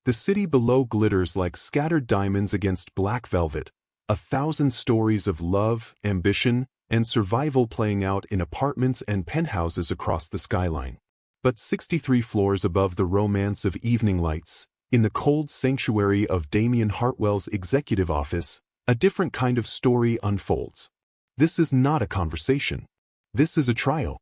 The city below glitters like scattered diamonds against black velvet, 1,000 stories of love, ambition, and survival playing out in apartments and penthouses across the skyline. But 63 floors above the romance of evening lights, in the cold sanctuary of Damien Hartwell's executive office, a different kind of story unfolds. This is not a conversation. This is a trial.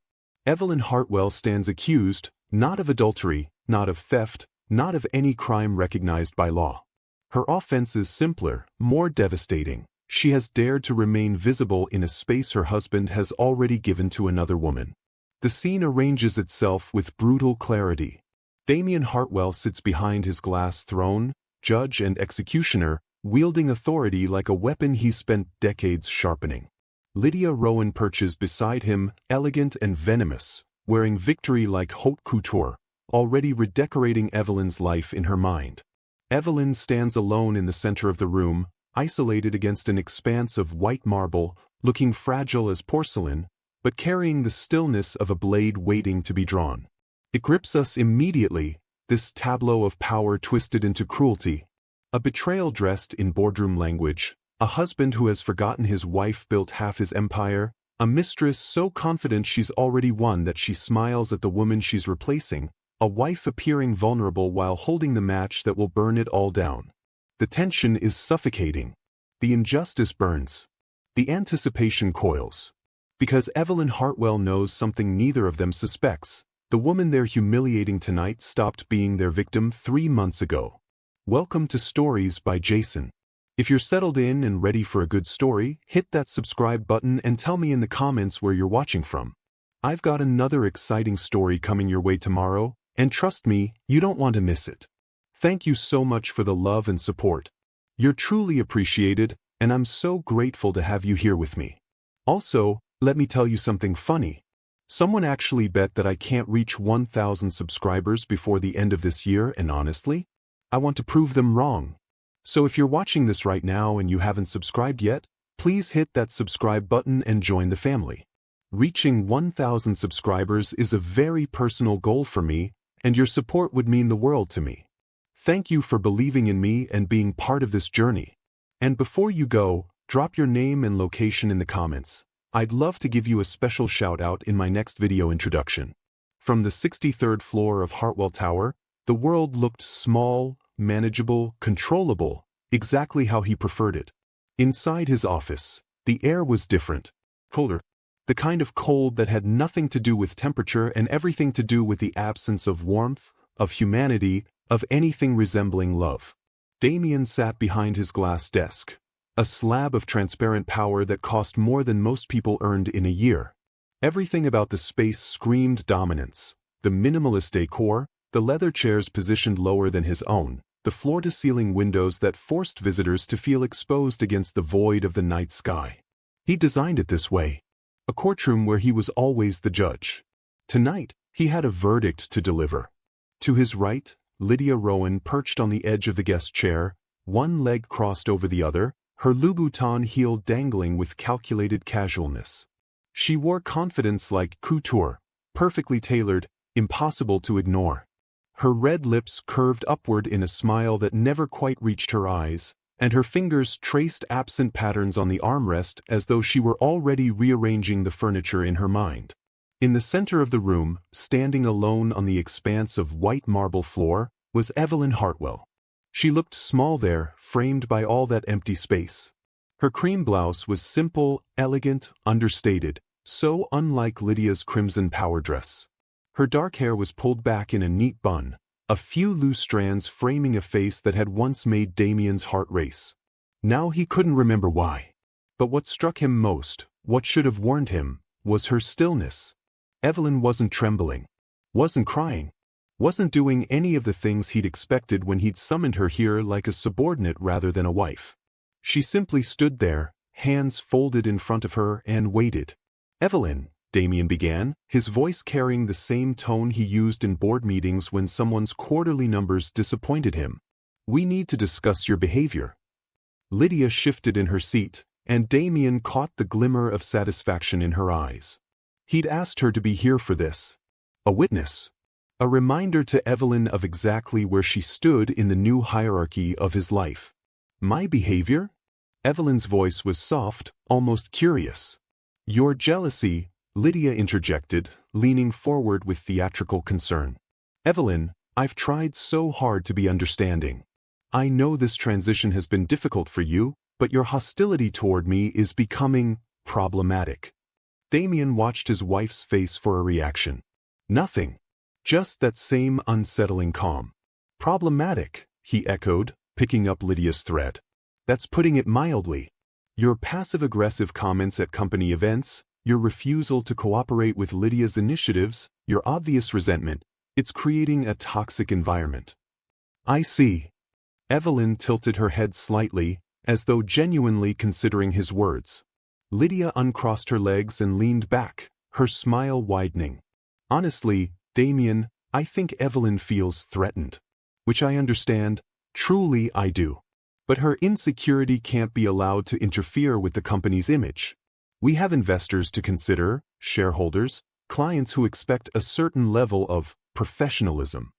Evelyn Hartwell stands accused, not of adultery, not of theft, not of any crime recognized by law. Her offense is simpler, more devastating. She has dared to remain visible in a space her husband has already given to another woman. The scene arranges itself with brutal clarity. Damien Hartwell sits behind his glass throne, judge and executioner, wielding authority like a weapon he's spent decades sharpening. Lydia Rowan perches beside him, elegant and venomous, wearing victory like haute couture, already redecorating Evelyn's life in her mind. Evelyn stands alone in the center of the room, isolated against an expanse of white marble, looking fragile as porcelain, but carrying the stillness of a blade waiting to be drawn. It grips us immediately, this tableau of power twisted into cruelty. A betrayal dressed in boardroom language, a husband who has forgotten his wife built half his empire, a mistress so confident she's already won that she smiles at the woman she's replacing, a wife appearing vulnerable while holding the match that will burn it all down. The tension is suffocating. The injustice burns. The anticipation coils. Because Evelyn Hartwell knows something neither of them suspects, the woman they're humiliating tonight stopped being their victim 3 months ago. Welcome to Stories by Jason. If you're settled in and ready for a good story, hit that subscribe button and tell me in the comments where you're watching from. I've got another exciting story coming your way tomorrow, and trust me, you don't want to miss it. Thank you so much for the love and support. You're truly appreciated, and I'm so grateful to have you here with me. Also, let me tell you something funny. Someone actually bet that I can't reach 1,000 subscribers before the end of this year, and honestly, I want to prove them wrong. So if you're watching this right now and you haven't subscribed yet, please hit that subscribe button and join the family. Reaching 1,000 subscribers is a very personal goal for me, and your support would mean the world to me. Thank you for believing in me and being part of this journey. And before you go, drop your name and location in the comments. I'd love to give you a special shout out in my next video introduction. From the 63rd floor of Hartwell Tower, the world looked small, manageable, controllable, exactly how he preferred it. Inside his office, the air was different, colder. The kind of cold that had nothing to do with temperature and everything to do with the absence of warmth, of humanity, of anything resembling love. Damien sat behind his glass desk, a slab of transparent power that cost more than most people earned in a year. Everything about the space screamed dominance. The minimalist decor, the leather chairs positioned lower than his own, the floor-to-ceiling windows that forced visitors to feel exposed against the void of the night sky. He designed it this way. A courtroom where he was always the judge. Tonight, he had a verdict to deliver. To his right, Lydia Rowan perched on the edge of the guest chair, one leg crossed over the other, her Louboutin heel dangling with calculated casualness. She wore confidence like couture, perfectly tailored, impossible to ignore. Her red lips curved upward in a smile that never quite reached her eyes, and her fingers traced absent patterns on the armrest as though she were already rearranging the furniture in her mind. In the center of the room, standing alone on the expanse of white marble floor, was Evelyn Hartwell. She looked small there, framed by all that empty space. Her cream blouse was simple, elegant, understated, so unlike Lydia's crimson power dress. Her dark hair was pulled back in a neat bun, a few loose strands framing a face that had once made Damien's heart race. Now he couldn't remember why. But what struck him most, what should have warned him, was her stillness. Evelyn wasn't trembling, wasn't crying, wasn't doing any of the things he'd expected when he'd summoned her here like a subordinate rather than a wife. She simply stood there, hands folded in front of her, and waited. "Evelyn," Damien began, his voice carrying the same tone he used in board meetings when someone's quarterly numbers disappointed him. "We need to discuss your behavior." Lydia shifted in her seat, and Damien caught the glimmer of satisfaction in her eyes. He'd asked her to be here for this. A witness. A reminder to Evelyn of exactly where she stood in the new hierarchy of his life. My behavior? Evelyn's voice was soft, almost curious. Your jealousy, Lydia interjected, leaning forward with theatrical concern. Evelyn, I've tried so hard to be understanding. I know this transition has been difficult for you, but your hostility toward me is becoming problematic. Damien watched his wife's face for a reaction. Nothing. Just that same unsettling calm. Problematic, he echoed, picking up Lydia's thread. That's putting it mildly. Your passive-aggressive comments at company events, your refusal to cooperate with Lydia's initiatives, your obvious resentment, it's creating a toxic environment. I see. Evelyn tilted her head slightly, as though genuinely considering his words. Lydia uncrossed her legs and leaned back, her smile widening. Honestly, Damien, I think Evelyn feels threatened. Which I understand, truly I do. But her insecurity can't be allowed to interfere with the company's image. We have investors to consider, shareholders, clients who expect a certain level of professionalism.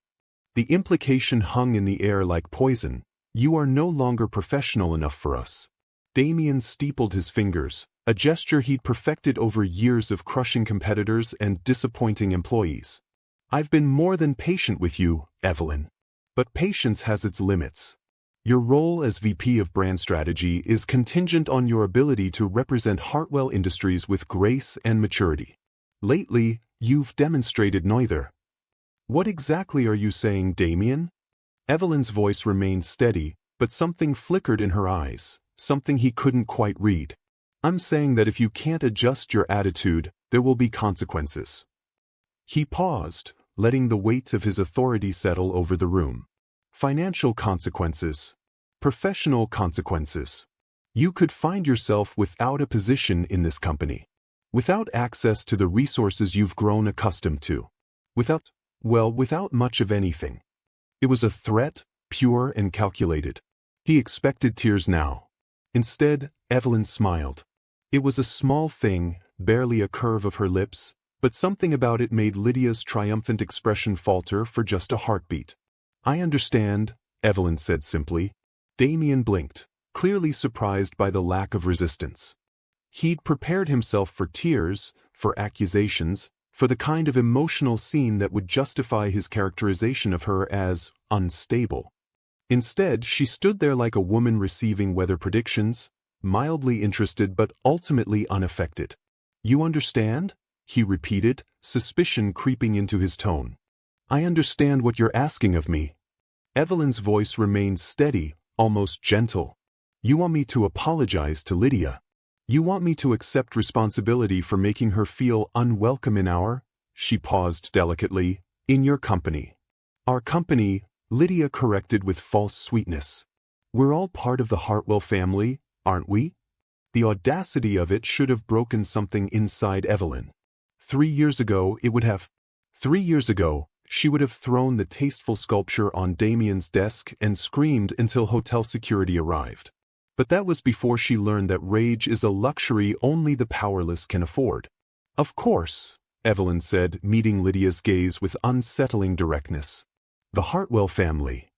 The implication hung in the air like poison. You are no longer professional enough for us. Damien steepled his fingers, a gesture he'd perfected over years of crushing competitors and disappointing employees. I've been more than patient with you, Evelyn. But patience has its limits. Your role as VP of Brand Strategy is contingent on your ability to represent Hartwell Industries with grace and maturity. Lately, you've demonstrated neither. What exactly are you saying, Damien? Evelyn's voice remained steady, but something flickered in her eyes, something he couldn't quite read. I'm saying that if you can't adjust your attitude, there will be consequences. He paused, letting the weight of his authority settle over the room. Financial consequences. Professional consequences. You could find yourself without a position in this company. Without access to the resources you've grown accustomed to. Without much of anything. It was a threat, pure and calculated. He expected tears now. Instead, Evelyn smiled. It was a small thing, barely a curve of her lips, but something about it made Lydia's triumphant expression falter for just a heartbeat. I understand, Evelyn said simply. Damien blinked, clearly surprised by the lack of resistance. He'd prepared himself for tears, for accusations, for the kind of emotional scene that would justify his characterization of her as unstable. Instead, she stood there like a woman receiving weather predictions, mildly interested but ultimately unaffected. You understand? He repeated, suspicion creeping into his tone. I understand what you're asking of me. Evelyn's voice remained steady, almost gentle. You want me to apologize to Lydia. You want me to accept responsibility for making her feel unwelcome in our, she paused delicately, in your company. Our company, Lydia corrected with false sweetness. We're all part of the Hartwell family, aren't we? The audacity of it should have broken something inside Evelyn. 3 years ago, she would have thrown the tasteful sculpture on Damien's desk and screamed until hotel security arrived. But that was before she learned that rage is a luxury only the powerless can afford. Of course, Evelyn said, meeting Lydia's gaze with unsettling directness. The Hartwell family.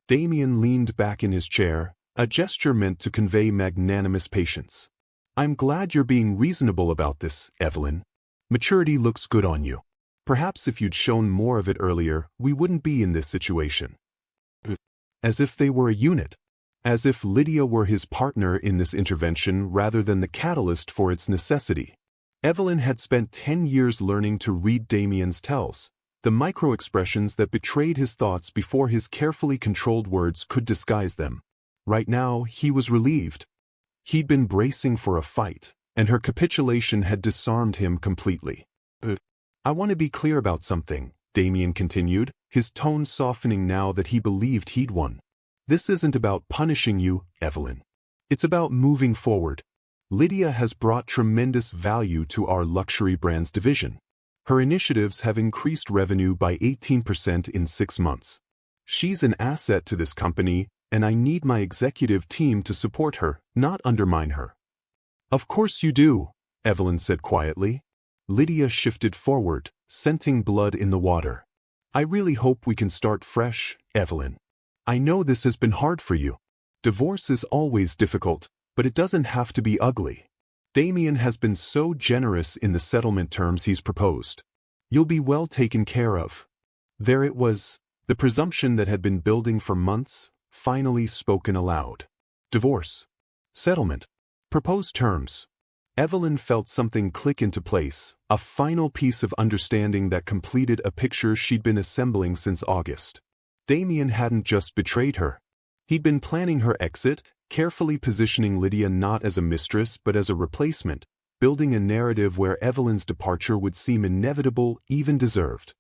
Damien leaned back in his chair, a gesture meant to convey magnanimous patience. I'm glad you're being reasonable about this, Evelyn. Maturity looks good on you. Perhaps if you'd shown more of it earlier, we wouldn't be in this situation. As if they were a unit. As if Lydia were his partner in this intervention rather than the catalyst for its necessity. Evelyn had spent 10 years learning to read Damien's tells, the micro-expressions that betrayed his thoughts before his carefully controlled words could disguise them. Right now, he was relieved. He'd been bracing for a fight, and her capitulation had disarmed him completely. I want to be clear about something, Damien continued, his tone softening now that he believed he'd won. This isn't about punishing you, Evelyn. It's about moving forward. Lydia has brought tremendous value to our luxury brands division. Her initiatives have increased revenue by 18% in 6 months. She's an asset to this company, and I need my executive team to support her, not undermine her. Of course you do, Evelyn said quietly. Lydia shifted forward, scenting blood in the water. I really hope we can start fresh, Evelyn. I know this has been hard for you. Divorce is always difficult, but it doesn't have to be ugly. Damien has been so generous in the settlement terms he's proposed. You'll be well taken care of. There it was, the presumption that had been building for months, finally spoken aloud. Divorce. Settlement. Proposed terms. Evelyn felt something click into place, a final piece of understanding that completed a picture she'd been assembling since August. Damien hadn't just betrayed her. He'd been planning her exit, carefully positioning Lydia not as a mistress but as a replacement, building a narrative where Evelyn's departure would seem inevitable, even deserved.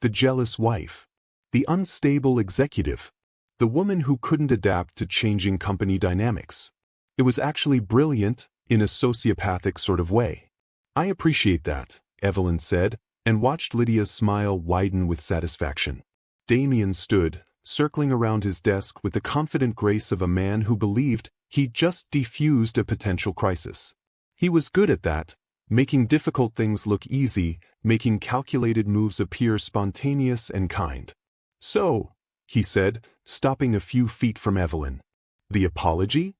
The jealous wife. The unstable executive. The woman who couldn't adapt to changing company dynamics. It was actually brilliant, in a sociopathic sort of way. I appreciate that, Evelyn said, and watched Lydia's smile widen with satisfaction. Damien stood, circling around his desk with the confident grace of a man who believed he'd just defused a potential crisis. He was good at that, making difficult things look easy, making calculated moves appear spontaneous and kind. So, he said, stopping a few feet from Evelyn. The apology?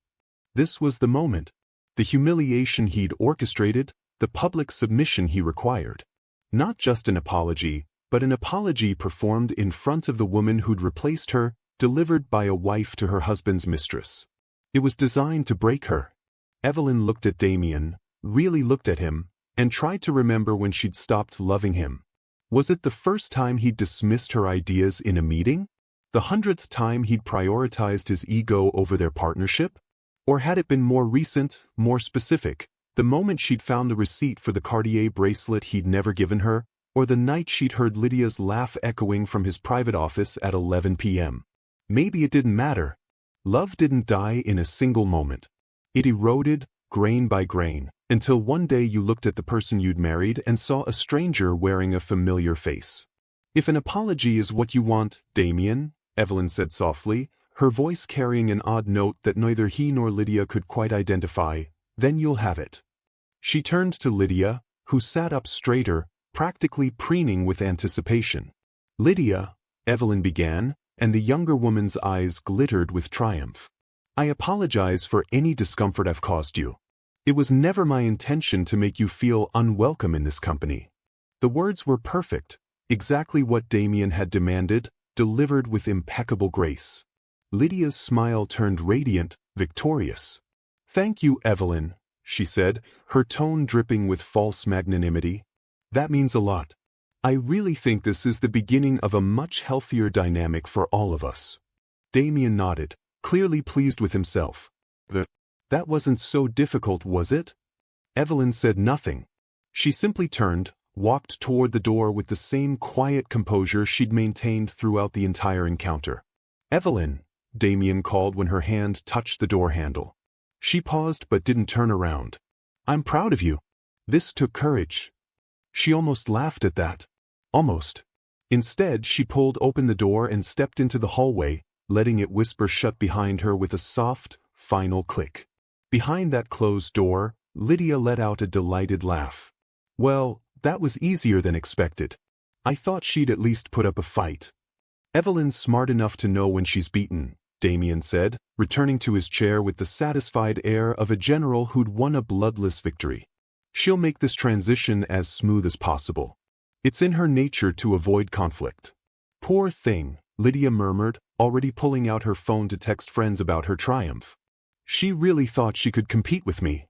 This was the moment. The humiliation he'd orchestrated, the public submission he required. Not just an apology, but an apology performed in front of the woman who'd replaced her, delivered by a wife to her husband's mistress. It was designed to break her. Evelyn looked at Damien, really looked at him, and tried to remember when she'd stopped loving him. Was it the first time he'd dismissed her ideas in a meeting? The 100th time he'd prioritized his ego over their partnership? Or had it been more recent, more specific, the moment she'd found the receipt for the Cartier bracelet he'd never given her, or the night she'd heard Lydia's laugh echoing from his private office at 11 p.m.? Maybe it didn't matter. Love didn't die in a single moment. It eroded, grain by grain, until one day you looked at the person you'd married and saw a stranger wearing a familiar face. If an apology is what you want, Damien, Evelyn said softly, her voice carrying an odd note that neither he nor Lydia could quite identify, then you'll have it. She turned to Lydia, who sat up straighter, practically preening with anticipation. Lydia, Evelyn began, and the younger woman's eyes glittered with triumph. I apologize for any discomfort I've caused you. It was never my intention to make you feel unwelcome in this company. The words were perfect, exactly what Damien had demanded, delivered with impeccable grace. Lydia's smile turned radiant, victorious. Thank you, Evelyn, she said, her tone dripping with false magnanimity. That means a lot. I really think this is the beginning of a much healthier dynamic for all of us. Damien nodded, clearly pleased with himself. That wasn't so difficult, was it? Evelyn said nothing. She simply turned, walked toward the door with the same quiet composure she'd maintained throughout the entire encounter. Evelyn, Damien called when her hand touched the door handle. She paused but didn't turn around. I'm proud of you. This took courage. She almost laughed at that. Almost. Instead, she pulled open the door and stepped into the hallway, letting it whisper shut behind her with a soft, final click. Behind that closed door, Lydia let out a delighted laugh. Well, that was easier than expected. I thought she'd at least put up a fight. Evelyn's smart enough to know when she's beaten, Damien said, returning to his chair with the satisfied air of a general who'd won a bloodless victory. She'll make this transition as smooth as possible. It's in her nature to avoid conflict. Poor thing, Lydia murmured, already pulling out her phone to text friends about her triumph. She really thought she could compete with me.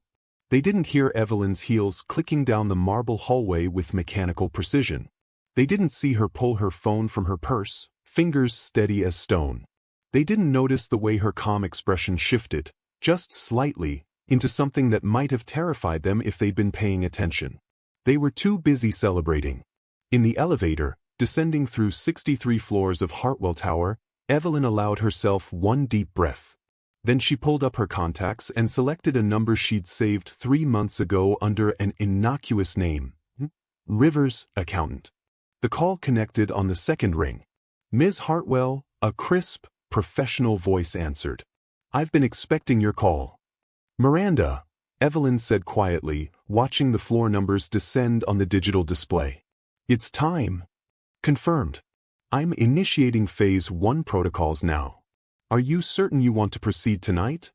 They didn't hear Evelyn's heels clicking down the marble hallway with mechanical precision. They didn't see her pull her phone from her purse, fingers steady as stone. They didn't notice the way her calm expression shifted, just slightly, into something that might have terrified them if they'd been paying attention. They were too busy celebrating. In the elevator, descending through 63 floors of Hartwell Tower, Evelyn allowed herself one deep breath. Then she pulled up her contacts and selected a number she'd saved 3 months ago under an innocuous name. Rivers, accountant. The call connected on the second ring. Ms. Hartwell, a crisp, professional voice answered. I've been expecting your call. Miranda, Evelyn said quietly, watching the floor numbers descend on the digital display. It's time. Confirmed. I'm initiating Phase 1 protocols now. Are you certain you want to proceed tonight?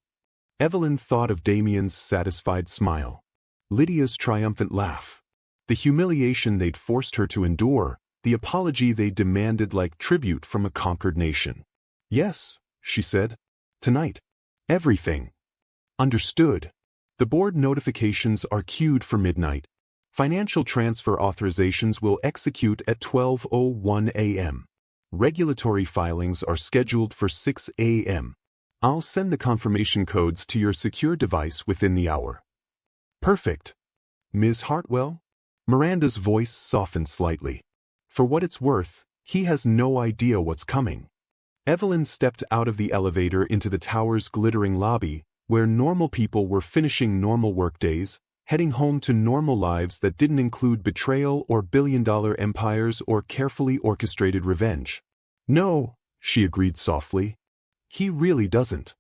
Evelyn thought of Damien's satisfied smile. Lydia's triumphant laugh. The humiliation they'd forced her to endure, the apology they demanded like tribute from a conquered nation. Yes, she said. Tonight. Everything. Understood. The board notifications are queued for midnight. Financial transfer authorizations will execute at 12:01 a.m. Regulatory filings are scheduled for 6 a.m. I'll send the confirmation codes to your secure device within the hour. Perfect. Ms. Hartwell? Miranda's voice softened slightly. For what it's worth, he has no idea what's coming. Evelyn stepped out of the elevator into the tower's glittering lobby, where normal people were finishing normal workdays, heading home to normal lives that didn't include betrayal or billion-dollar empires or carefully orchestrated revenge. No, she agreed softly. He really doesn't.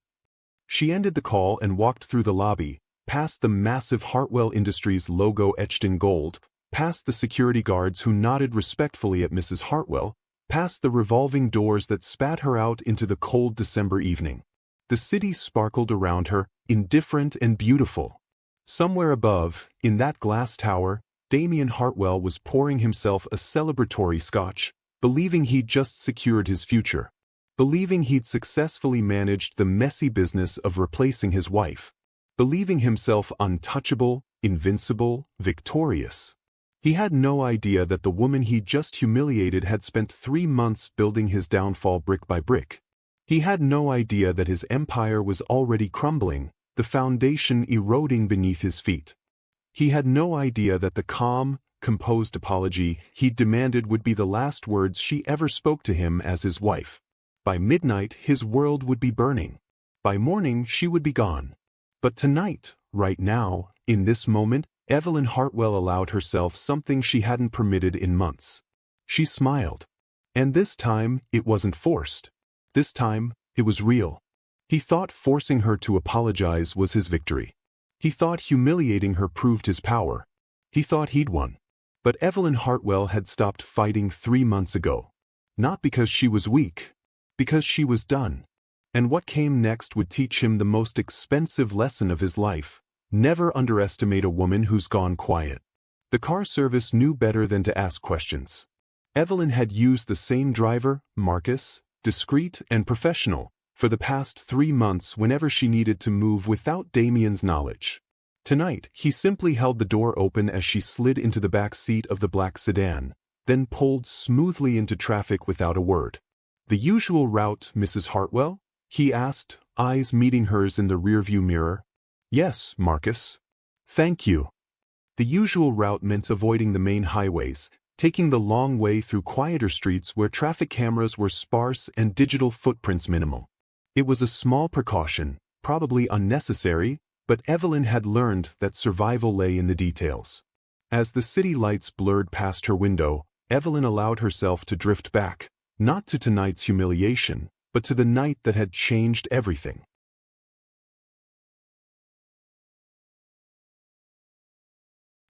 She ended the call and walked through the lobby, past the massive Hartwell Industries logo etched in gold, past the security guards who nodded respectfully at Mrs. Hartwell, past the revolving doors that spat her out into the cold December evening. The city sparkled around her, indifferent and beautiful. Somewhere above, in that glass tower, Damien Hartwell was pouring himself a celebratory scotch, believing he'd just secured his future. Believing he'd successfully managed the messy business of replacing his wife. Believing himself untouchable, invincible, victorious. He had no idea that the woman he'd just humiliated had spent 3 months building his downfall brick by brick. He had no idea that his empire was already crumbling, the foundation eroding beneath his feet. He had no idea that the calm, composed apology he'd demanded would be the last words she ever spoke to him as his wife. By midnight, his world would be burning. By morning, she would be gone. But tonight, right now, in this moment, Evelyn Hartwell allowed herself something she hadn't permitted in months. She smiled. And this time, it wasn't forced. This time, it was real. He thought forcing her to apologize was his victory. He thought humiliating her proved his power. He thought he'd won. But Evelyn Hartwell had stopped fighting 3 months ago. Not because she was weak. Because she was done. And what came next would teach him the most expensive lesson of his life. Never underestimate a woman who's gone quiet. The car service knew better than to ask questions. Evelyn had used the same driver, Marcus, discreet and professional, for the past 3 months whenever she needed to move without Damien's knowledge. Tonight, he simply held the door open as she slid into the back seat of the black sedan, then pulled smoothly into traffic without a word. The usual route, Mrs. Hartwell? He asked, eyes meeting hers in the rearview mirror. Yes, Marcus. Thank you. The usual route meant avoiding the main highways, taking the long way through quieter streets where traffic cameras were sparse and digital footprints minimal. It was a small precaution, probably unnecessary, but Evelyn had learned that survival lay in the details. As the city lights blurred past her window, Evelyn allowed herself to drift back, not to tonight's humiliation, but to the night that had changed everything.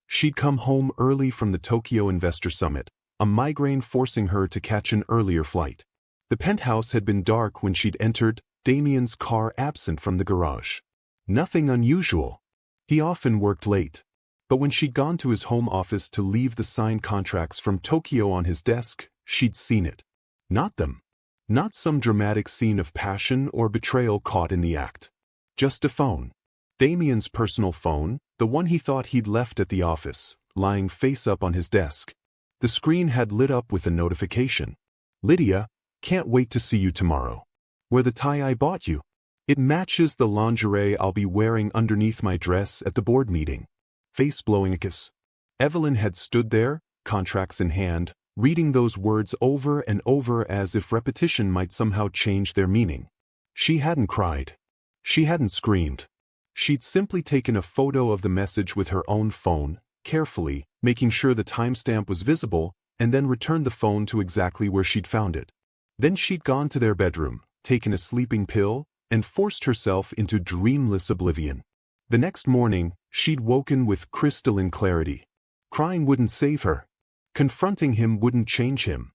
She'd come home early from the Tokyo Investor Summit, a migraine forcing her to catch an earlier flight. The penthouse had been dark when she'd entered, Damien's car absent from the garage. Nothing unusual. He often worked late. But when she'd gone to his home office to leave the signed contracts from Tokyo on his desk, she'd seen it. Not them. Not some dramatic scene of passion or betrayal caught in the act. Just a phone. Damien's personal phone, the one he thought he'd left at the office, lying face up on his desk. The screen had lit up with a notification. Lydia, can't wait to see you tomorrow. Wear the tie I bought you. It matches the lingerie I'll be wearing underneath my dress at the board meeting. Face blowing a kiss. Evelyn had stood there, contracts in hand, reading those words over and over as if repetition might somehow change their meaning. She hadn't cried. She hadn't screamed. She'd simply taken a photo of the message with her own phone, carefully, making sure the timestamp was visible, and then returned the phone to exactly where she'd found it. Then she'd gone to their bedroom, taken a sleeping pill, and forced herself into dreamless oblivion. The next morning, she'd woken with crystalline clarity. Crying wouldn't save her. Confronting him wouldn't change him.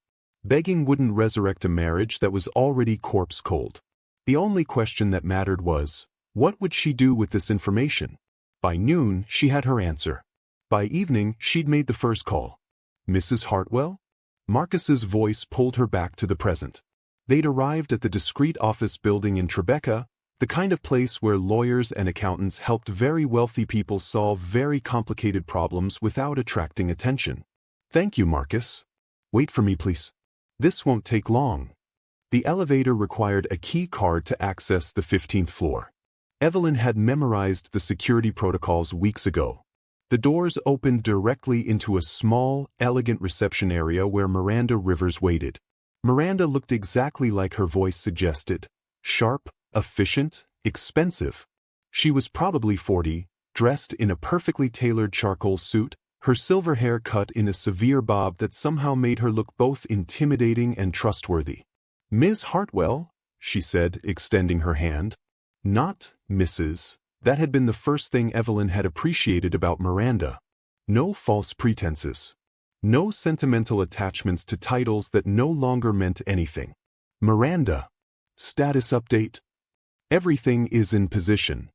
Begging wouldn't resurrect a marriage that was already corpse cold. The only question that mattered was, what would she do with this information? By noon, she had her answer. By evening, she'd made the first call. Mrs. Hartwell? Marcus's voice pulled her back to the present. They'd arrived at the discreet office building in Tribeca, the kind of place where lawyers and accountants helped very wealthy people solve very complicated problems without attracting attention. Thank you, Marcus. Wait for me, please. This won't take long. The elevator required a key card to access the 15th floor. Evelyn had memorized the security protocols weeks ago. The doors opened directly into a small, elegant reception area where Miranda Rivers waited. Miranda looked exactly like her voice suggested. Sharp, efficient, expensive. She was probably 40, dressed in a perfectly tailored charcoal suit, her silver hair cut in a severe bob that somehow made her look both intimidating and trustworthy. Ms. Hartwell, she said, extending her hand. Not Mrs. That had been the first thing Evelyn had appreciated about Miranda. No false pretenses. No sentimental attachments to titles that no longer meant anything. Miranda. Status update. Everything is in position.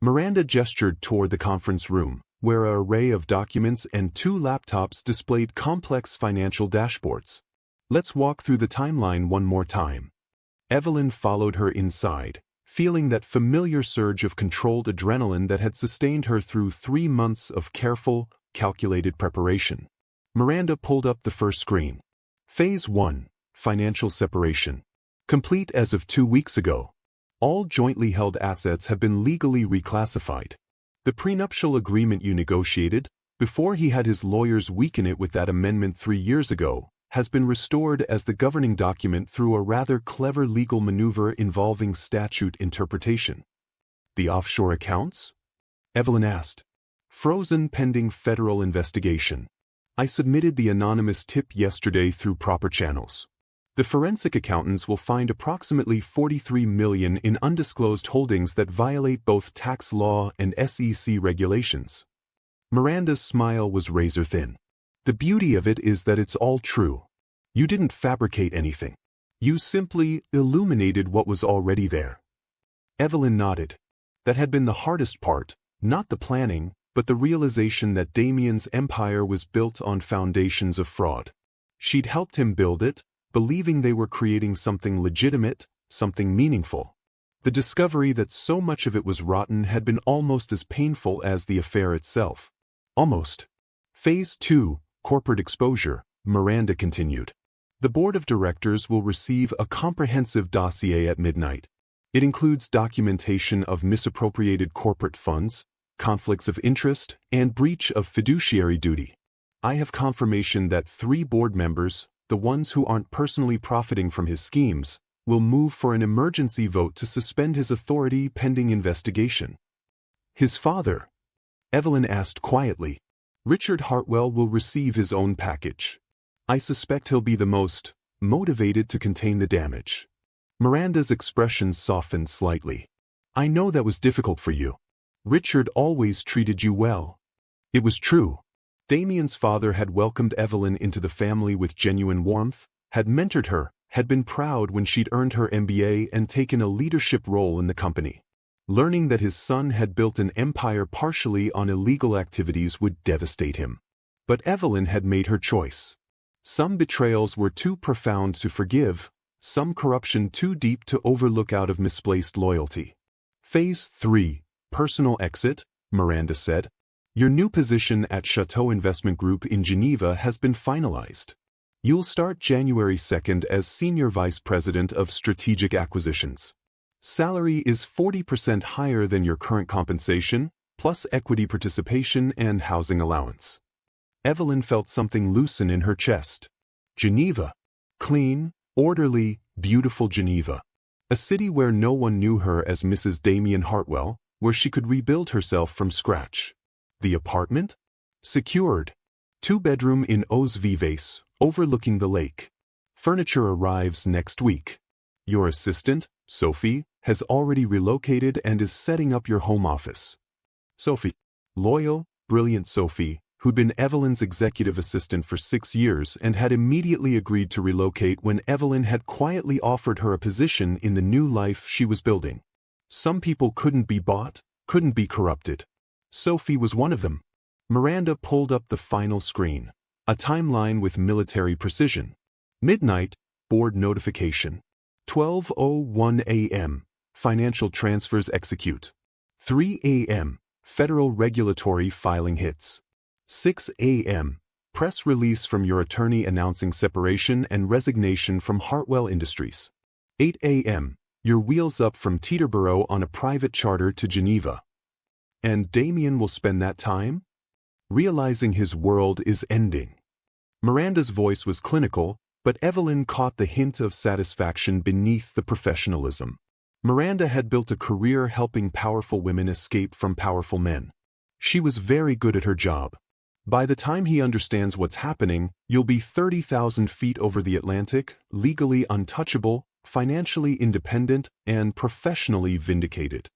Miranda gestured toward the conference room, where an array of documents and 2 laptops displayed complex financial dashboards. Let's walk through the timeline one more time. Evelyn followed her inside, feeling that familiar surge of controlled adrenaline that had sustained her through 3 months of careful, calculated preparation. Miranda pulled up the first screen. Phase 1, Financial Separation. Complete as of 2 weeks ago. All jointly held assets have been legally reclassified. The prenuptial agreement you negotiated, before he had his lawyers weaken it with that amendment 3 years ago, has been restored as the governing document through a rather clever legal maneuver involving statute interpretation. The offshore accounts? Evelyn asked. Frozen pending federal investigation. I submitted the anonymous tip yesterday through proper channels. The forensic accountants will find approximately $43 million in undisclosed holdings that violate both tax law and SEC regulations. Miranda's smile was razor thin. The beauty of it is that it's all true. You didn't fabricate anything. You simply illuminated what was already there. Evelyn nodded. That had been the hardest part, not the planning, but the realization that Damien's empire was built on foundations of fraud. She'd helped him build it, believing they were creating something legitimate, something meaningful. The discovery that so much of it was rotten had been almost as painful as the affair itself. Almost. Phase 2, Corporate Exposure, Miranda continued. The board of directors will receive a comprehensive dossier at midnight. It includes documentation of misappropriated corporate funds, conflicts of interest, and breach of fiduciary duty. I have confirmation that 3 board members, the ones who aren't personally profiting from his schemes, will move for an emergency vote to suspend his authority pending investigation. His father? Evelyn asked quietly. Richard Hartwell will receive his own package. I suspect he'll be the most motivated to contain the damage. Miranda's expression softened slightly. I know that was difficult for you. Richard always treated you well. It was true. Damien's father had welcomed Evelyn into the family with genuine warmth, had mentored her, had been proud when she'd earned her MBA and taken a leadership role in the company. Learning that his son had built an empire partially on illegal activities would devastate him. But Evelyn had made her choice. Some betrayals were too profound to forgive, some corruption too deep to overlook out of misplaced loyalty. Phase 3, Personal Exit, Miranda said. Your new position at Chateau Investment Group in Geneva has been finalized. You'll start January 2nd as Senior Vice President of Strategic Acquisitions. Salary is 40% higher than your current compensation, plus equity participation and housing allowance. Evelyn felt something loosen in her chest. Geneva. Clean, orderly, beautiful Geneva. A city where no one knew her as Mrs. Damien Hartwell, where she could rebuild herself from scratch. The apartment? Secured. 2-bedroom in Os Vives, overlooking the lake. Furniture arrives next week. Your assistant, Sophie, has already relocated and is setting up your home office. Sophie. Loyal, brilliant Sophie, who'd been Evelyn's executive assistant for 6 years and had immediately agreed to relocate when Evelyn had quietly offered her a position in the new life she was building. Some people couldn't be bought, couldn't be corrupted. Sophie was one of them. Miranda pulled up the final screen, a timeline with military precision. Midnight, board notification. 12:01 a.m., financial transfers execute. 3 a.m., federal regulatory filing hits. 6 a.m., press release from your attorney announcing separation and resignation from Hartwell Industries. 8 a.m., your wheels up from Teterboro on a private charter to Geneva. And Damien will spend that time? Realizing his world is ending. Miranda's voice was clinical, but Evelyn caught the hint of satisfaction beneath the professionalism. Miranda had built a career helping powerful women escape from powerful men. She was very good at her job. By the time he understands what's happening, you'll be 30,000 feet over the Atlantic, legally untouchable, financially independent, and professionally vindicated.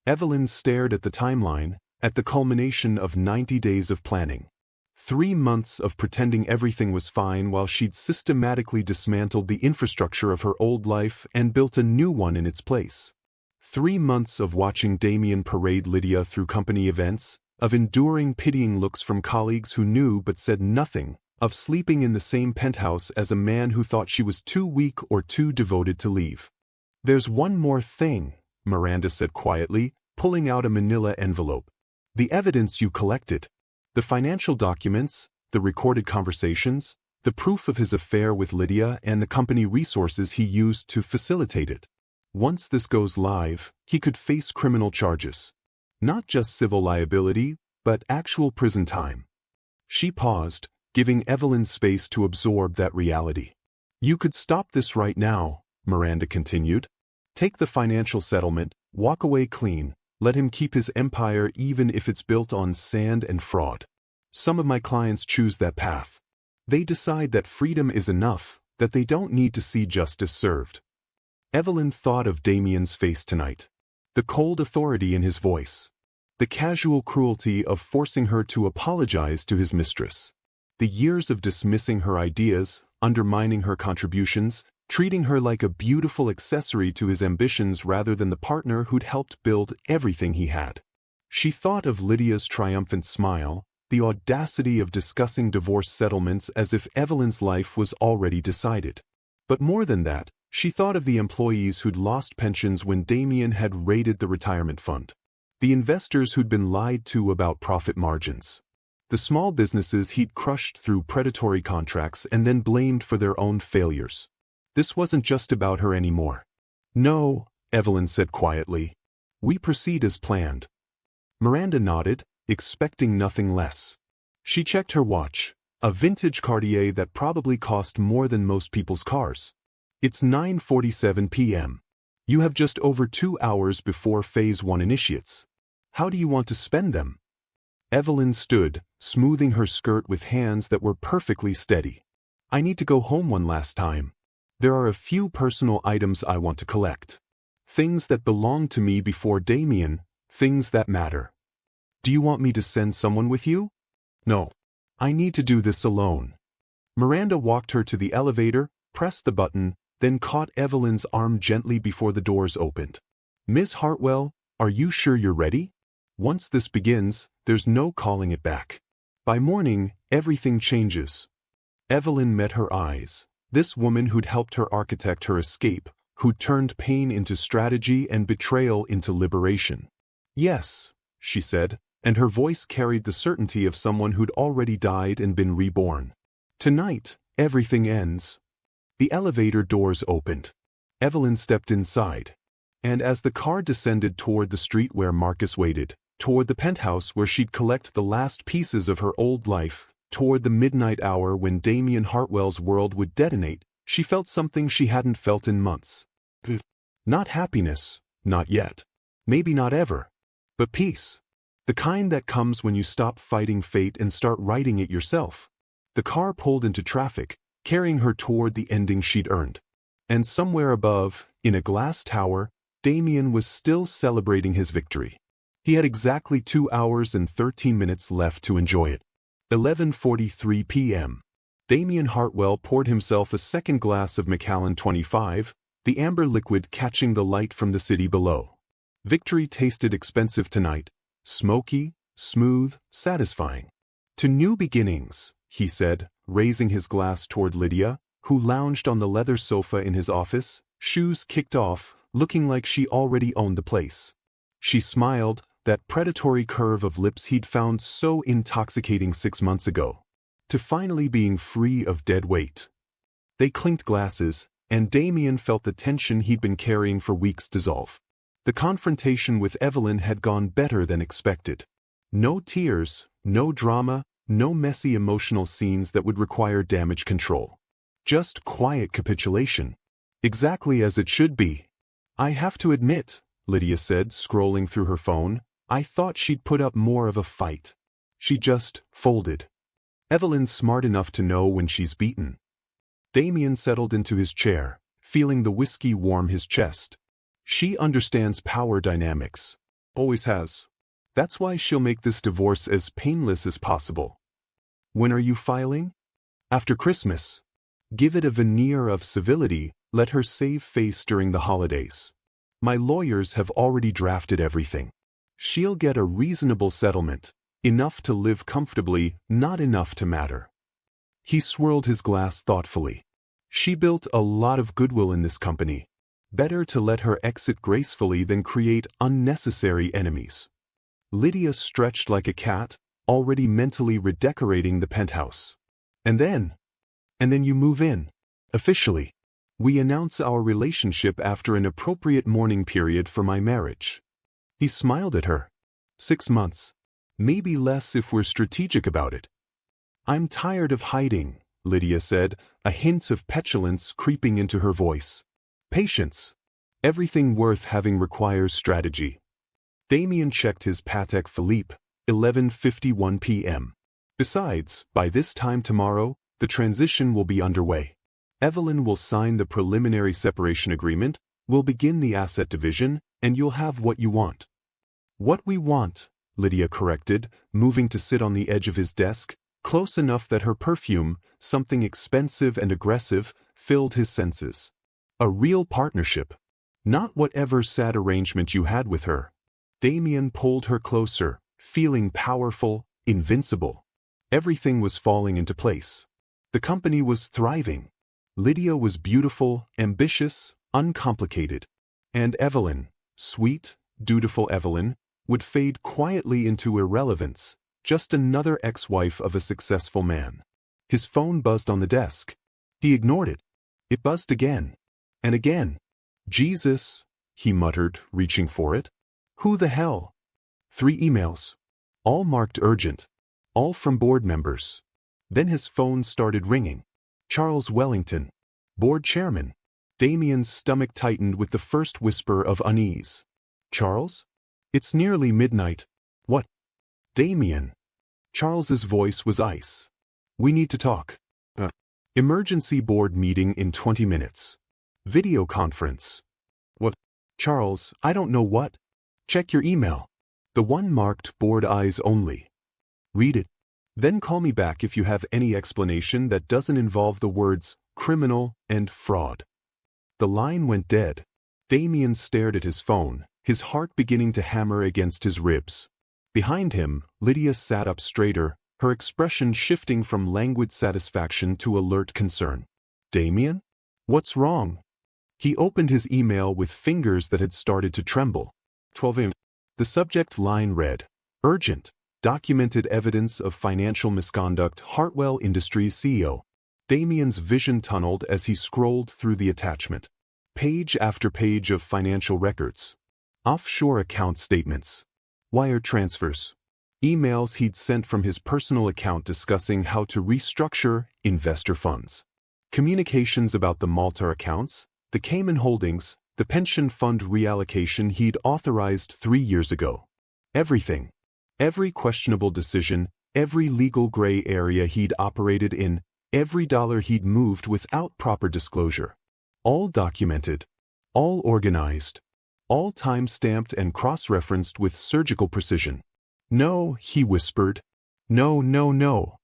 Evelyn stared at the timeline, at the culmination of 90 days of planning. 3 months of pretending everything was fine while she'd systematically dismantled the infrastructure of her old life and built a new one in its place. 3 months of watching Damien parade Lydia through company events, of enduring pitying looks from colleagues who knew but said nothing, of sleeping in the same penthouse as a man who thought she was too weak or too devoted to leave. "There's one more thing," Miranda said quietly, pulling out a manila envelope. "The evidence you collected. The financial documents, the recorded conversations, the proof of his affair with Lydia and the company resources he used to facilitate it. Once this goes live, he could face criminal charges. Not just civil liability, but actual prison time." She paused, giving Evelyn space to absorb that reality. "You could stop this right now," Miranda continued. "Take the financial settlement, walk away clean, let him keep his empire even if it's built on sand and fraud. Some of my clients choose that path. They decide that freedom is enough, that they don't need to see justice served." Evelyn thought of Damien's face tonight. The cold authority in his voice. The casual cruelty of forcing her to apologize to his mistress. The years of dismissing her ideas, undermining her contributions, treating her like a beautiful accessory to his ambitions rather than the partner who'd helped build everything he had. She thought of Lydia's triumphant smile, the audacity of discussing divorce settlements as if Evelyn's life was already decided. But more than that, she thought of the employees who'd lost pensions when Damien had raided the retirement fund. The investors who'd been lied to about profit margins. The small businesses he'd crushed through predatory contracts and then blamed for their own failures. This wasn't just about her anymore. "No," Evelyn said quietly. "We proceed as planned." Miranda nodded, expecting nothing less. She checked her watch, a vintage Cartier that probably cost more than most people's cars. "It's 9:47 p.m. You have just over 2 hours before Phase 1 initiates. How do you want to spend them?" Evelyn stood, smoothing her skirt with hands that were perfectly steady. "I need to go home one last time. There are a few personal items I want to collect. Things that belonged to me before Damien, things that matter." "Do you want me to send someone with you?" "No. I need to do this alone." Miranda walked her to the elevator, pressed the button, then caught Evelyn's arm gently before the doors opened. "Miss Hartwell, are you sure you're ready? Once this begins, there's no calling it back. By morning, everything changes." Evelyn met her eyes. This woman who'd helped her architect her escape, who'd turned pain into strategy and betrayal into liberation. "Yes," she said, and her voice carried the certainty of someone who'd already died and been reborn. "Tonight, everything ends." The elevator doors opened. Evelyn stepped inside. And as the car descended toward the street where Marcus waited, toward the penthouse where she'd collect the last pieces of her old life, toward the midnight hour when Damien Hartwell's world would detonate, she felt something she hadn't felt in months. Not happiness, not yet. Maybe not ever. But peace. The kind that comes when you stop fighting fate and start writing it yourself. The car pulled into traffic, carrying her toward the ending she'd earned. And somewhere above, in a glass tower, Damien was still celebrating his victory. He had exactly 2 hours and 13 minutes left to enjoy it. 11:43 p.m. Damien Hartwell poured himself a second glass of Macallan 25, the amber liquid catching the light from the city below. Victory tasted expensive tonight, smoky, smooth, satisfying. To new beginnings, he said, raising his glass toward Lydia, who lounged on the leather sofa in his office, shoes kicked off, looking like she already owned the place. She smiled, that predatory curve of lips he'd found so intoxicating 6 months ago, to finally being free of dead weight. They clinked glasses, and Damien felt the tension he'd been carrying for weeks dissolve. The confrontation with Evelyn had gone better than expected. No tears, no drama, no messy emotional scenes that would require damage control. Just quiet capitulation. Exactly as it should be. I have to admit, Lydia said, scrolling through her phone, I thought she'd put up more of a fight. She just folded. Evelyn's smart enough to know when she's beaten. Damien settled into his chair, feeling the whiskey warm his chest. She understands power dynamics. Always has. That's why she'll make this divorce as painless as possible. When are you filing? After Christmas. Give it a veneer of civility, let her save face during the holidays. My lawyers have already drafted everything. She'll get a reasonable settlement, enough to live comfortably, not enough to matter. He swirled his glass thoughtfully. She built a lot of goodwill in this company. Better to let her exit gracefully than create unnecessary enemies. Lydia stretched like a cat, already mentally redecorating the penthouse. And then you move in. Officially. We announce our relationship after an appropriate mourning period for my marriage. He smiled at her. 6 months. Maybe less if we're strategic about it. I'm tired of hiding, Lydia said, a hint of petulance creeping into her voice. Patience. Everything worth having requires strategy. Damien checked his Patek Philippe, 11:51 p.m. Besides, by this time tomorrow, the transition will be underway. Evelyn will sign the preliminary separation agreement, we'll begin the asset division, and you'll have what you want. What we want, Lydia corrected, moving to sit on the edge of his desk, close enough that her perfume, something expensive and aggressive, filled his senses. A real partnership. Not whatever sad arrangement you had with her. Damien pulled her closer, feeling powerful, invincible. Everything was falling into place. The company was thriving. Lydia was beautiful, ambitious, uncomplicated. And Evelyn, sweet, dutiful Evelyn, would fade quietly into irrelevance, just another ex-wife of a successful man. His phone buzzed on the desk. He ignored it. It buzzed again. And again. Jesus, he muttered, reaching for it. Who the hell? 3 emails. All marked urgent. All from board members. Then his phone started ringing. Charles Wellington. Board chairman. Damien's stomach tightened with the first whisper of unease. Charles? It's nearly midnight. What? Damien. Charles's voice was ice. We need to talk. Emergency board meeting in 20 minutes. Video conference. What? Charles, I don't know what. Check your email. The one marked board eyes only. Read it. Then call me back if you have any explanation that doesn't involve the words criminal and fraud. The line went dead. Damien stared at his phone, his heart beginning to hammer against his ribs. Behind him, Lydia sat up straighter, her expression shifting from languid satisfaction to alert concern. Damien? What's wrong? He opened his email with fingers that had started to tremble. 12 a.m. The subject line read, Urgent. Documented evidence of financial misconduct, Hartwell Industries CEO. Damien's vision tunneled as he scrolled through the attachment. Page after page of financial records. Offshore account statements. Wire transfers. Emails he'd sent from his personal account discussing how to restructure investor funds. Communications about the Malta accounts, the Cayman holdings, the pension fund reallocation he'd authorized 3 years ago. Everything. Every questionable decision, every legal gray area he'd operated in, every dollar he'd moved without proper disclosure. All documented. All organized. All time-stamped and cross-referenced with surgical precision. No, he whispered. No, no, no.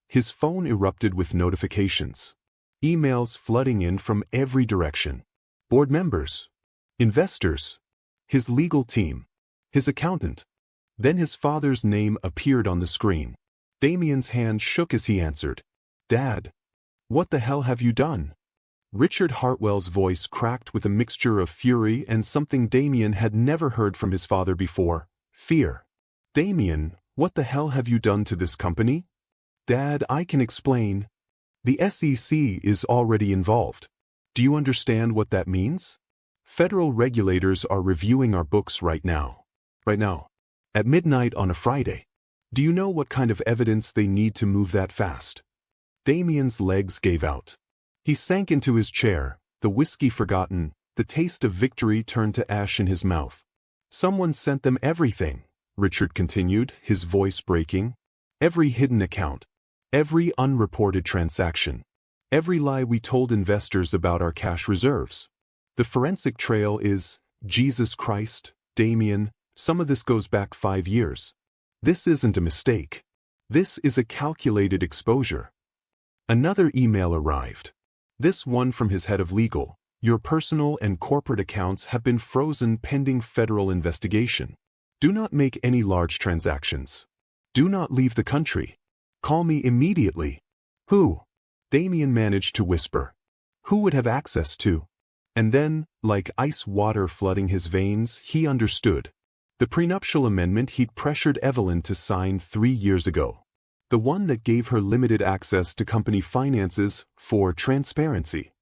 His phone erupted with notifications. Emails flooding in from every direction. Board members. Investors. His legal team. His accountant. Then his father's name appeared on the screen. Damien's hand shook as he answered. Dad. What the hell have you done? Richard Hartwell's voice cracked with a mixture of fury and something Damien had never heard from his father before, fear. Damien, what the hell have you done to this company? Dad, I can explain. The SEC is already involved. Do you understand what that means? Federal regulators are reviewing our books right now. At midnight on a Friday. Do you know what kind of evidence they need to move that fast? Damien's legs gave out. He sank into his chair, the whiskey forgotten, the taste of victory turned to ash in his mouth. Someone sent them everything, Richard continued, his voice breaking. Every hidden account. Every unreported transaction. Every lie we told investors about our cash reserves. The forensic trail is, Jesus Christ, Damien, some of this goes back 5 years. This isn't a mistake. This is a calculated exposure. Another email arrived. This one from his head of legal. Your personal and corporate accounts have been frozen pending federal investigation. Do not make any large transactions. Do not leave the country. Call me immediately. Who? Damien managed to whisper. Who would have access to? And then, like ice water flooding his veins, he understood. The prenuptial amendment he'd pressured Evelyn to sign 3 years ago. The one that gave her limited access to company finances for transparency.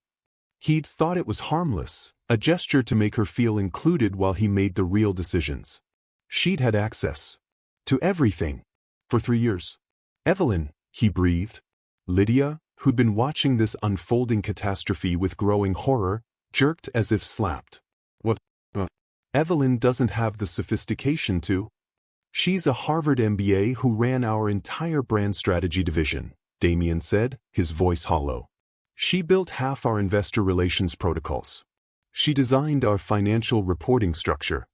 He'd thought it was harmless, a gesture to make her feel included while he made the real decisions. She'd had access to everything for 3 years. Evelyn, he breathed. Lydia, who'd been watching this unfolding catastrophe with growing horror, jerked as if slapped. What? Evelyn doesn't have the sophistication to. She's a Harvard MBA who ran our entire brand strategy division, Damien said, his voice hollow. She built half our investor relations protocols. She designed our financial reporting structure.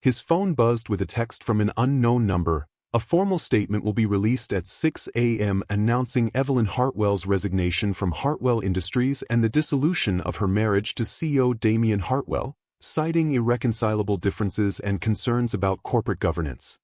His phone buzzed with a text from an unknown number. A formal statement will be released at 6 a.m. announcing Evelyn Hartwell's resignation from Hartwell Industries and the dissolution of her marriage to CEO Damien Hartwell, citing irreconcilable differences and concerns about corporate governance.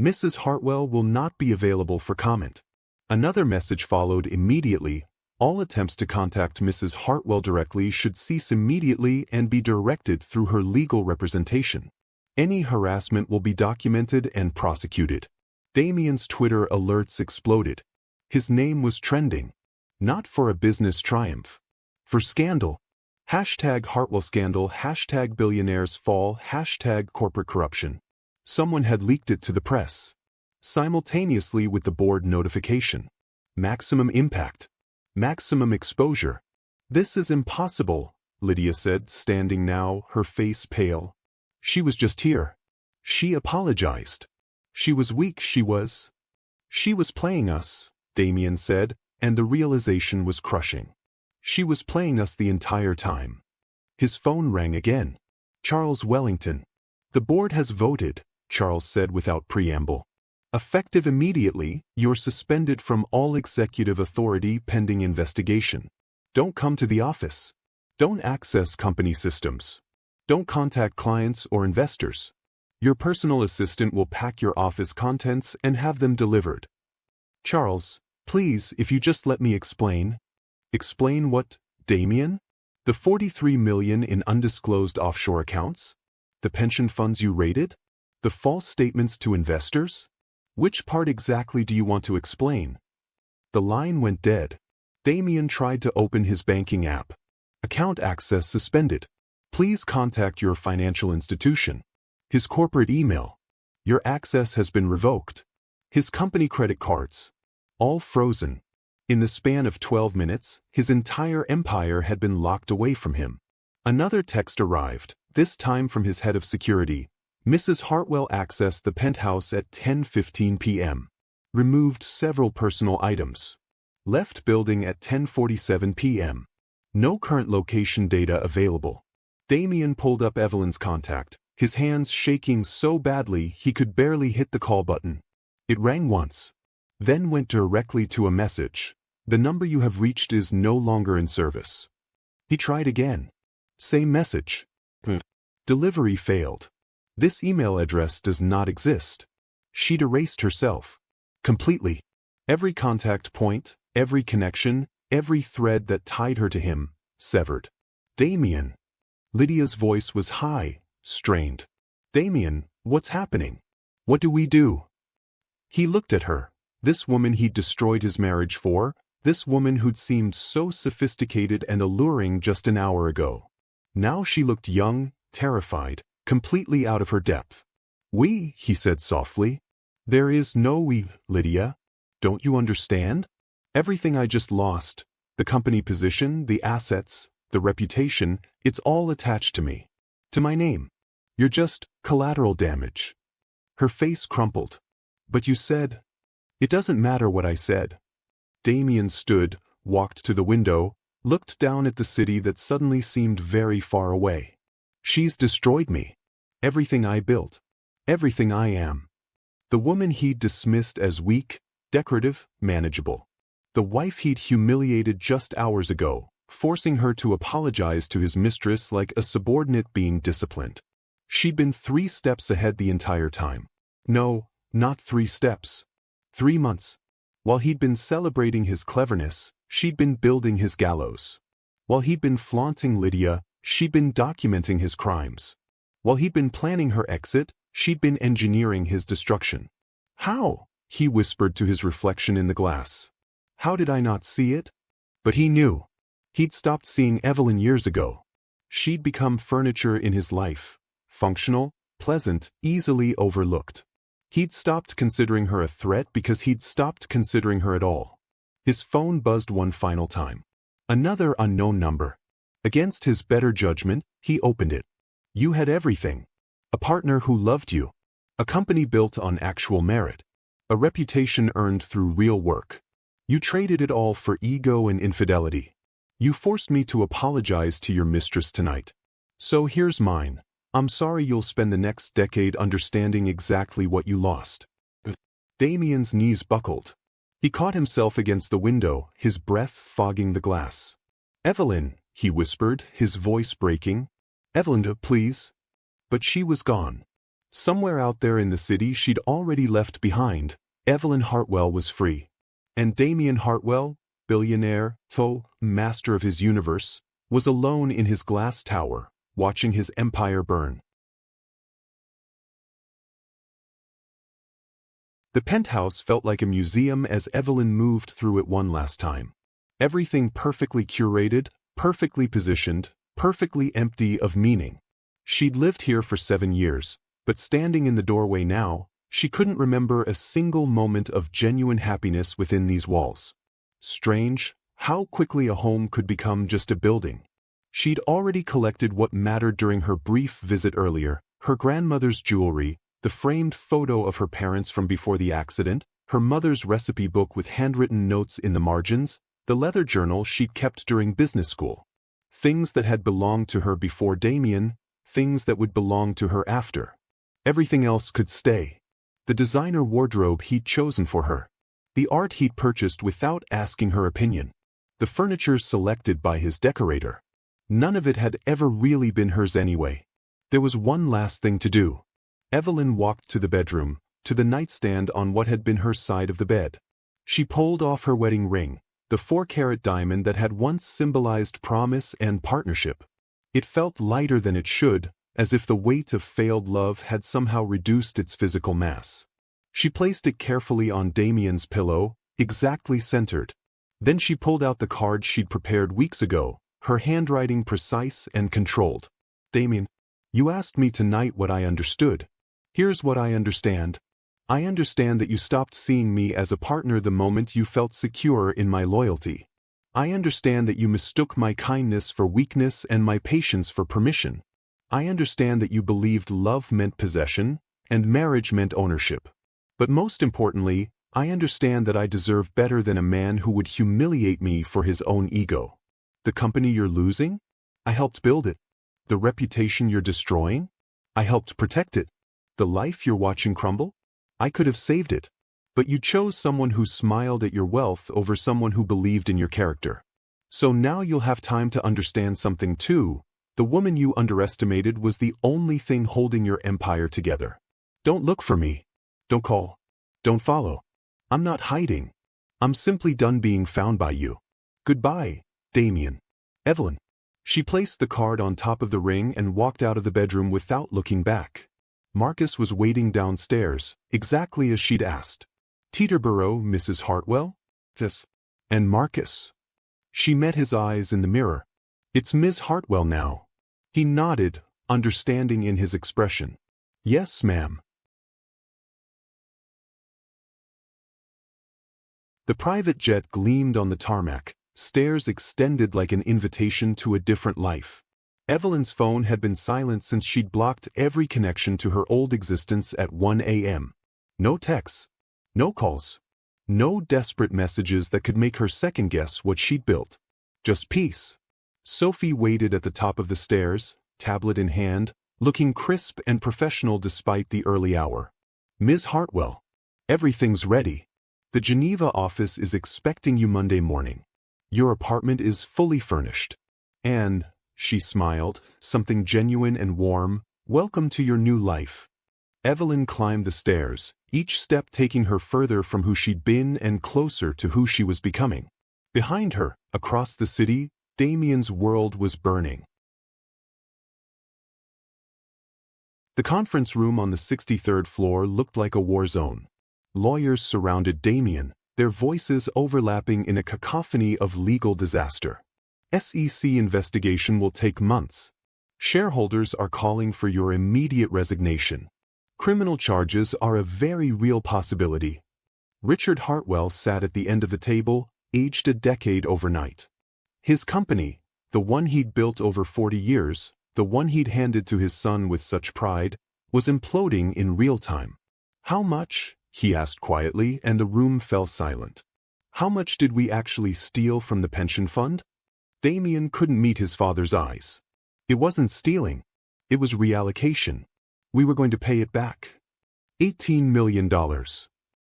Mrs. Hartwell will not be available for comment. Another message followed immediately. All attempts to contact Mrs. Hartwell directly should cease immediately and be directed through her legal representation. Any harassment will be documented and prosecuted. Damien's Twitter alerts exploded. His name was trending. Not for a business triumph. For scandal. Hashtag Hartwell scandal, hashtag billionaires fall, hashtag corporate corruption. Someone had leaked it to the press. Simultaneously with the board notification. Maximum impact. Maximum exposure. This is impossible, Lydia said, standing now, her face pale. She was just here. She apologized. She was weak, she was playing us, Damien said, and the realization was crushing. She was playing us the entire time. His phone rang again. Charles Wellington. The board has voted, Charles said without preamble. Effective immediately, you're suspended from all executive authority pending investigation. Don't come to the office. Don't access company systems. Don't contact clients or investors. Your personal assistant will pack your office contents and have them delivered. Charles, please, if you just let me explain. Explain what, Damien? The $43 million in undisclosed offshore accounts? The pension funds you raided? The false statements to investors? Which part exactly do you want to explain? The line went dead. Damien tried to open his banking app. Account access suspended. Please contact your financial institution. His corporate email. Your access has been revoked. His company credit cards. All frozen. In the span of 12 minutes, his entire empire had been locked away from him. Another text arrived, this time from his head of security. Mrs. Hartwell accessed the penthouse at 10:15 p.m. Removed several personal items. Left building at 10:47 p.m. No current location data available. Damien pulled up Evelyn's contact, his hands shaking so badly he could barely hit the call button. It rang once. then went directly to a message. The number you have reached is no longer in service. He tried again. Same message. Delivery failed. This email address does not exist. She'd erased herself. Completely. Every contact point, every connection, every thread that tied her to him, severed. Damien. Lydia's voice was high, strained. Damien, what's happening? What do we do? He looked at her. This woman he'd destroyed his marriage for, this woman who'd seemed so sophisticated and alluring just an hour ago. Now she looked young, terrified, completely out of her depth. We, he said softly. There is no we, Lydia. Don't you understand? Everything I just lost, the company position, the assets, the reputation, it's all attached to me. To my name. You're just collateral damage. Her face crumpled. But you said. It doesn't matter what I said. Damien stood, walked to the window, looked down at the city that suddenly seemed very far away. She's destroyed me. Everything I built. Everything I am. The woman he'd dismissed as weak, decorative, manageable. The wife he'd humiliated just hours ago, forcing her to apologize to his mistress like a subordinate being disciplined. She'd been 3 steps ahead the entire time. No, not 3 steps. 3 months. While he'd been celebrating his cleverness, she'd been building his gallows. While he'd been flaunting Lydia, she'd been documenting his crimes. While he'd been planning her exit, she'd been engineering his destruction. How? He whispered to his reflection in the glass. How did I not see it? But he knew. He'd stopped seeing Evelyn years ago. She'd become furniture in his life. Functional, pleasant, easily overlooked. He'd stopped considering her a threat because he'd stopped considering her at all. His phone buzzed one final time. Another unknown number. Against his better judgment, he opened it. You had everything. A partner who loved you. A company built on actual merit. A reputation earned through real work. You traded it all for ego and infidelity. You forced me to apologize to your mistress tonight. So here's mine. I'm sorry you'll spend the next decade understanding exactly what you lost. Damien's knees buckled. He caught himself against the window, his breath fogging the glass. Evelyn, he whispered, his voice breaking. Evelyn, please. But she was gone. Somewhere out there in the city she'd already left behind, Evelyn Hartwell was free. And Damien Hartwell, billionaire, master of his universe, was alone in his glass tower, watching his empire burn. The penthouse felt like a museum as Evelyn moved through it one last time. Everything perfectly curated, perfectly positioned, perfectly empty of meaning. She'd lived here for 7 years, but standing in the doorway now, she couldn't remember a single moment of genuine happiness within these walls. Strange, how quickly a home could become just a building. She'd already collected what mattered during her brief visit earlier, her grandmother's jewelry, the framed photo of her parents from before the accident, her mother's recipe book with handwritten notes in the margins, the leather journal she'd kept during business school. Things that had belonged to her before Damien, things that would belong to her after. Everything else could stay. The designer wardrobe he'd chosen for her. The art he'd purchased without asking her opinion. The furniture selected by his decorator. None of it had ever really been hers anyway. There was one last thing to do. Evelyn walked to the bedroom, to the nightstand on what had been her side of the bed. She pulled off her wedding ring, the 4-carat diamond that had once symbolized promise and partnership. It felt lighter than it should, as if the weight of failed love had somehow reduced its physical mass. She placed it carefully on Damien's pillow, exactly centered. Then she pulled out the card she'd prepared weeks ago, her handwriting precise and controlled. Damien, you asked me tonight what I understood. Here's what I understand. I understand that you stopped seeing me as a partner the moment you felt secure in my loyalty. I understand that you mistook my kindness for weakness and my patience for permission. I understand that you believed love meant possession, and marriage meant ownership. But most importantly, I understand that I deserve better than a man who would humiliate me for his own ego. The company you're losing? I helped build it. The reputation you're destroying? I helped protect it. The life you're watching crumble? I could have saved it. But you chose someone who smiled at your wealth over someone who believed in your character. So now you'll have time to understand something too. The woman you underestimated was the only thing holding your empire together. Don't look for me. Don't call. Don't follow. I'm not hiding. I'm simply done being found by you. Goodbye, Damien. Evelyn. She placed the card on top of the ring and walked out of the bedroom without looking back. Marcus was waiting downstairs, exactly as she'd asked. Teterboro, Mrs. Hartwell? Yes. And Marcus. She met his eyes in the mirror. It's Ms. Hartwell now. He nodded, understanding in his expression. Yes, ma'am. The private jet gleamed on the tarmac, stairs extended like an invitation to a different life. Evelyn's phone had been silent since she'd blocked every connection to her old existence at 1 a.m. No texts, no calls, no desperate messages that could make her second-guess what she'd built. Just peace. Sophie waited at the top of the stairs, tablet in hand, looking crisp and professional despite the early hour. Ms. Hartwell. Everything's ready. The Geneva office is expecting you Monday morning. Your apartment is fully furnished. And, she smiled, something genuine and warm, welcome to your new life. Evelyn climbed the stairs, each step taking her further from who she'd been and closer to who she was becoming. Behind her, across the city, Damien's world was burning. The conference room on the 63rd floor looked like a war zone. Lawyers surrounded Damien, their voices overlapping in a cacophony of legal disaster. SEC investigation will take months. Shareholders are calling for your immediate resignation. Criminal charges are a very real possibility. Richard Hartwell sat at the end of the table, aged a decade overnight. His company, the one he'd built over 40 years, the one he'd handed to his son with such pride, was imploding in real time. How much? He asked quietly, and the room fell silent. How much did we actually steal from the pension fund? Damien couldn't meet his father's eyes. It wasn't stealing. It was reallocation. We were going to pay it back. $18 million.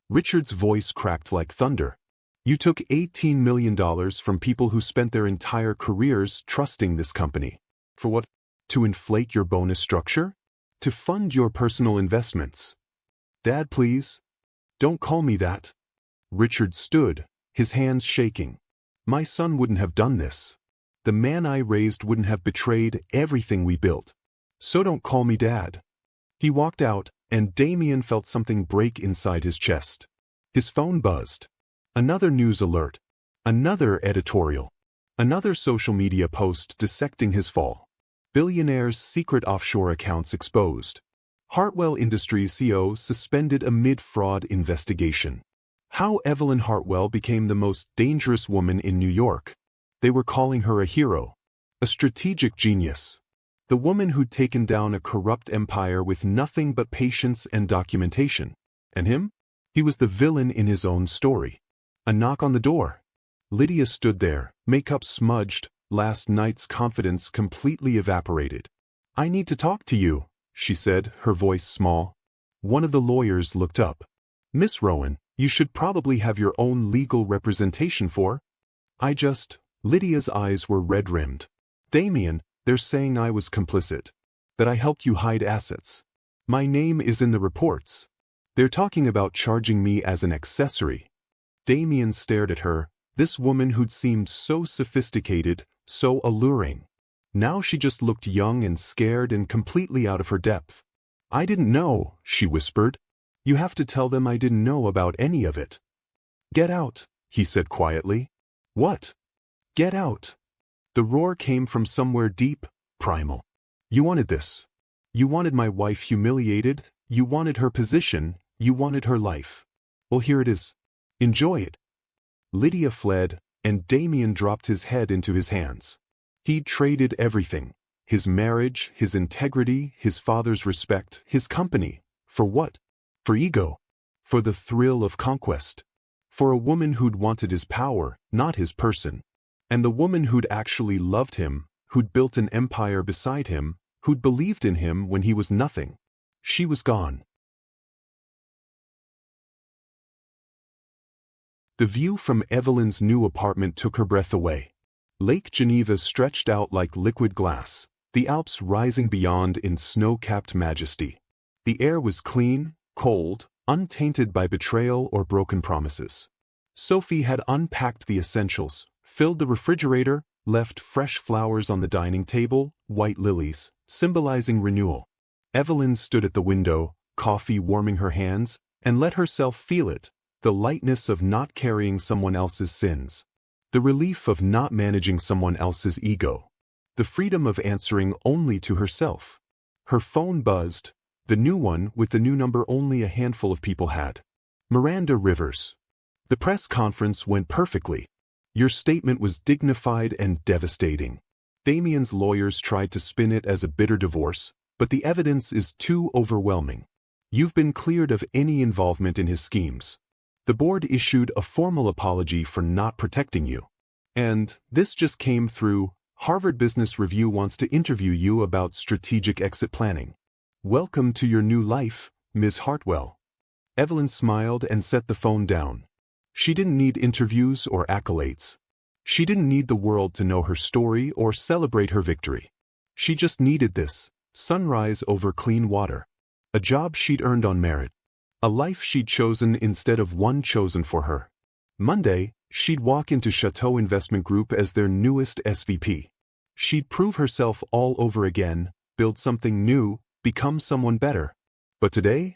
Richard's voice cracked like thunder. You took $18 million from people who spent their entire careers trusting this company. For what? To inflate your bonus structure? To fund your personal investments? Dad, please. Don't call me that. Richard stood, his hands shaking. My son wouldn't have done this. The man I raised wouldn't have betrayed everything we built. So don't call me Dad. He walked out, and Damien felt something break inside his chest. His phone buzzed. Another news alert. Another editorial. Another social media post dissecting his fall. Billionaire's secret offshore accounts exposed. Hartwell Industries CEO suspended amid fraud investigation. How Evelyn Hartwell became the most dangerous woman in New York. They were calling her a hero. A strategic genius. The woman who'd taken down a corrupt empire with nothing but patience and documentation. And him? He was the villain in his own story. A knock on the door. Lydia stood there, makeup smudged, last night's confidence completely evaporated. I need to talk to you, she said, her voice small. One of the lawyers looked up. Miss Rowan, you should probably have your own legal representation for. Lydia's eyes were red-rimmed. Damien, they're saying I was complicit. That I helped you hide assets. My name is in the reports. They're talking about charging me as an accessory. Damien stared at her, this woman who'd seemed so sophisticated, so alluring. Now she just looked young and scared and completely out of her depth. I didn't know, she whispered. You have to tell them I didn't know about any of it. Get out, he said quietly. What? Get out. The roar came from somewhere deep, primal. You wanted this. You wanted my wife humiliated, you wanted her position, you wanted her life. Well, here it is. Enjoy it. Lydia fled, and Damien dropped his head into his hands. He'd traded everything. His marriage, his integrity, his father's respect, his company. For what? For ego. For the thrill of conquest. For a woman who'd wanted his power, not his person. And the woman who'd actually loved him, who'd built an empire beside him, who'd believed in him when he was nothing. She was gone. The view from Evelyn's new apartment took her breath away. Lake Geneva stretched out like liquid glass, the Alps rising beyond in snow-capped majesty. The air was clean, cold, untainted by betrayal or broken promises. Sophie had unpacked the essentials, filled the refrigerator, left fresh flowers on the dining table, white lilies, symbolizing renewal. Evelyn stood at the window, coffee warming her hands, and let herself feel it, the lightness of not carrying someone else's sins. The relief of not managing someone else's ego. The freedom of answering only to herself. Her phone buzzed, the new one with the new number only a handful of people had. Miranda Rivers. The press conference went perfectly. Your statement was dignified and devastating. Damien's lawyers tried to spin it as a bitter divorce, but the evidence is too overwhelming. You've been cleared of any involvement in his schemes. The board issued a formal apology for not protecting you. And this just came through. Harvard Business Review wants to interview you about strategic exit planning. Welcome to your new life, Ms. Hartwell. Evelyn smiled and set the phone down. She didn't need interviews or accolades. She didn't need the world to know her story or celebrate her victory. She just needed this, sunrise over clean water. A job she'd earned on merit. A life she'd chosen instead of one chosen for her. Monday, she'd walk into Chateau Investment Group as their newest SVP. She'd prove herself all over again, build something new, become someone better. But today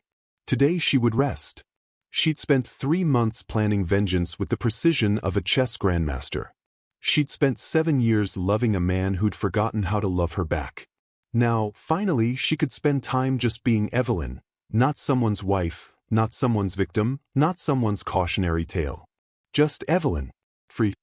she would rest. She'd spent 3 months planning vengeance with the precision of a chess grandmaster. She'd spent 7 years loving a man who'd forgotten how to love her back. Now, finally, she could spend time just being Evelyn, not someone's wife, not someone's victim, not someone's cautionary tale. Just Evelyn. Free.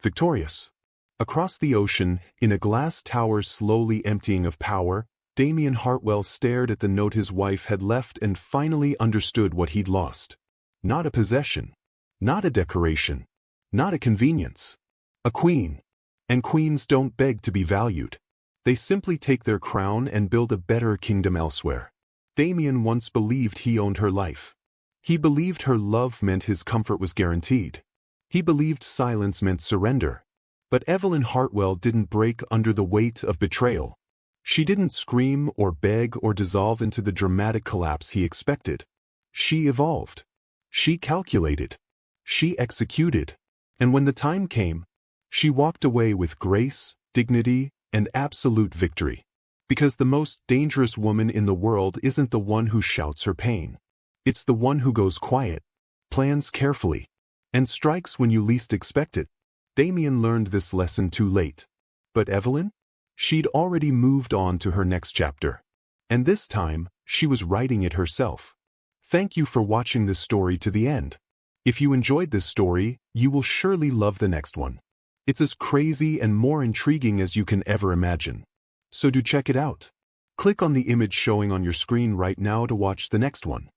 Victorious. Across the ocean, in a glass tower slowly emptying of power, Damien Hartwell stared at the note his wife had left and finally understood what he'd lost. Not a possession. Not a decoration. Not a convenience. A queen. And queens don't beg to be valued. They simply take their crown and build a better kingdom elsewhere. Damien once believed he owned her life. He believed her love meant his comfort was guaranteed. He believed silence meant surrender. But Evelyn Hartwell didn't break under the weight of betrayal. She didn't scream or beg or dissolve into the dramatic collapse he expected. She evolved. She calculated. She executed. And when the time came, she walked away with grace, dignity, and absolute victory. Because the most dangerous woman in the world isn't the one who shouts her pain. It's the one who goes quiet, plans carefully, and strikes when you least expect it. Damien learned this lesson too late. But Evelyn? She'd already moved on to her next chapter. And this time, she was writing it herself. Thank you for watching this story to the end. If you enjoyed this story, you will surely love the next one. It's as crazy and more intriguing as you can ever imagine. So do check it out. Click on the image showing on your screen right now to watch the next one.